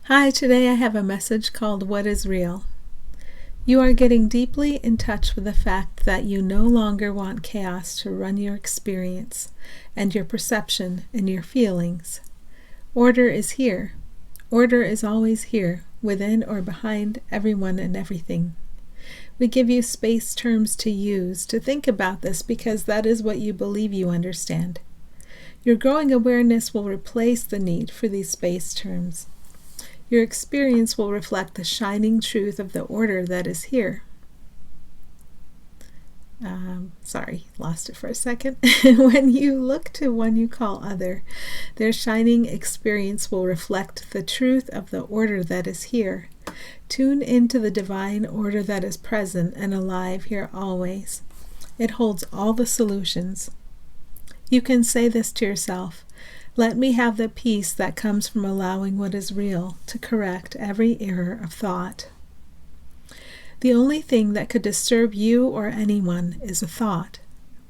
Hi, today I have a message called What is Real? You are getting deeply in touch with the fact that you no longer want chaos to run your experience and your perception and your feelings. Order is here. Order is always here, within or behind everyone and everything. We give you space terms to use to think about this because that is what you believe you understand. Your growing awareness will replace the need for these space terms. Your experience will reflect the shining truth of the order that is here. Sorry, lost it for a second. When you look to one you call other, their shining experience will reflect the truth of the order that is here. Tune into the divine order that is present and alive here always. It holds all the solutions. You can say this to yourself. Let me have the peace that comes from allowing what is real to correct every error of thought. The only thing that could disturb you or anyone is a thought.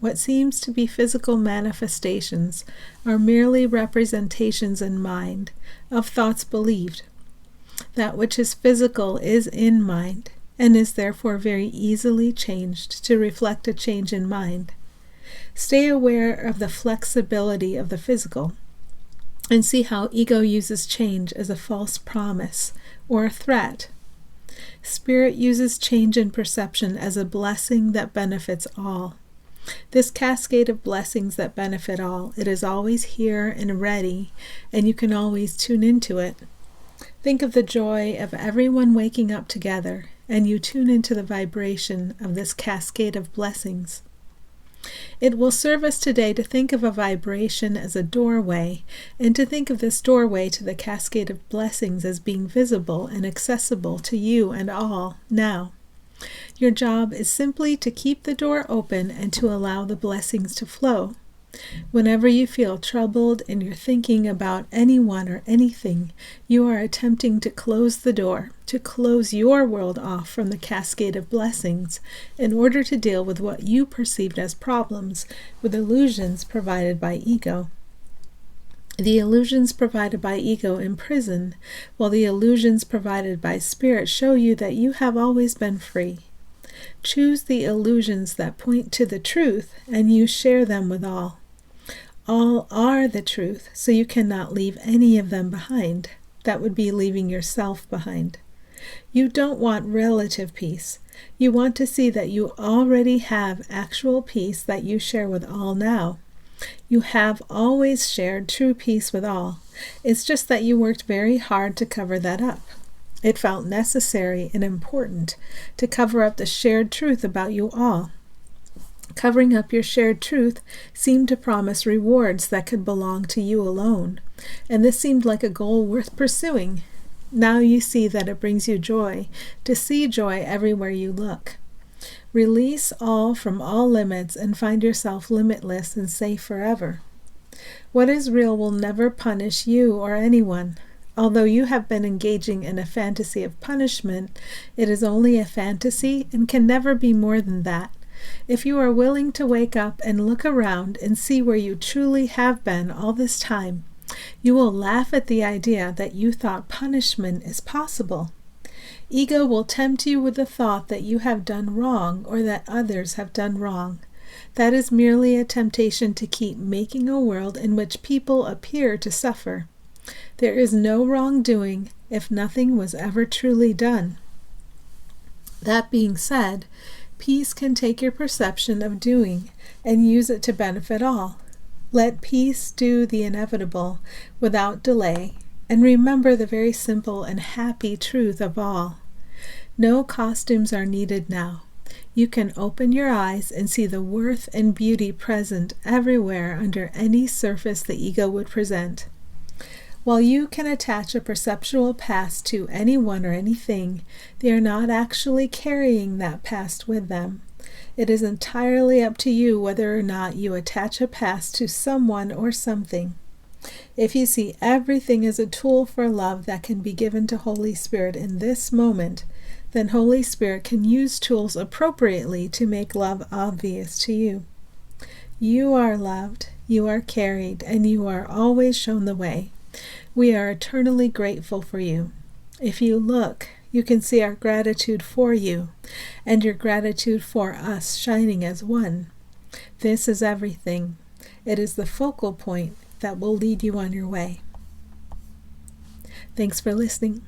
What seems to be physical manifestations are merely representations in mind of thoughts believed. That which is physical is in mind and is therefore very easily changed to reflect a change in mind. Stay aware of the flexibility of the physical and see how ego uses change as a false promise or a threat. Spirit uses change in perception as a blessing that benefits all. This cascade of blessings that benefit all, it is always here and ready, and you can always tune into it. Think of the joy of everyone waking up together, and you tune into the vibration of this cascade of blessings. It will serve us today to think of a vibration as a doorway, and to think of this doorway to the cascade of blessings as being visible and accessible to you and all now. Your job is simply to keep the door open and to allow the blessings to flow. Whenever you feel troubled and you're thinking about anyone or anything, you are attempting to close the door, to close your world off from the cascade of blessings in order to deal with what you perceived as problems with illusions provided by ego. The illusions provided by ego imprison, while the illusions provided by spirit show you that you have always been free. Choose the illusions that point to the truth, and you share them with all. All are the truth, so you cannot leave any of them behind. That would be leaving yourself behind. You don't want relative peace. You want to see that you already have actual peace that you share with all now. You have always shared true peace with all. It's just that you worked very hard to cover that up. It felt necessary and important to cover up the shared truth about you all. Covering up your shared truth seemed to promise rewards that could belong to you alone, and this seemed like a goal worth pursuing. Now you see that it brings you joy to see joy everywhere you look. Release all from all limits and find yourself limitless and safe forever. What is real will never punish you or anyone. Although you have been engaging in a fantasy of punishment, it is only a fantasy and can never be more than that. If you are willing to wake up and look around and see where you truly have been all this time, you will laugh at the idea that you thought punishment is possible. Ego will tempt you with the thought that you have done wrong or that others have done wrong. That is merely a temptation to keep making a world in which people appear to suffer. There is no wrongdoing if nothing was ever truly done. That being said, peace can take your perception of doing and use it to benefit all. Let peace do the inevitable without delay, and remember the very simple and happy truth of all. No costumes are needed now. You can open your eyes and see the worth and beauty present everywhere under any surface the ego would present. While you can attach a perceptual past to anyone or anything, they are not actually carrying that past with them. It is entirely up to you whether or not you attach a past to someone or something. If you see everything as a tool for love that can be given to Holy Spirit in this moment, then Holy Spirit can use tools appropriately to make love obvious to you. You are loved, you are carried, and you are always shown the way. We are eternally grateful for you. If you look, you can see our gratitude for you and your gratitude for us shining as one. This is everything. It is the focal point that will lead you on your way. Thanks for listening.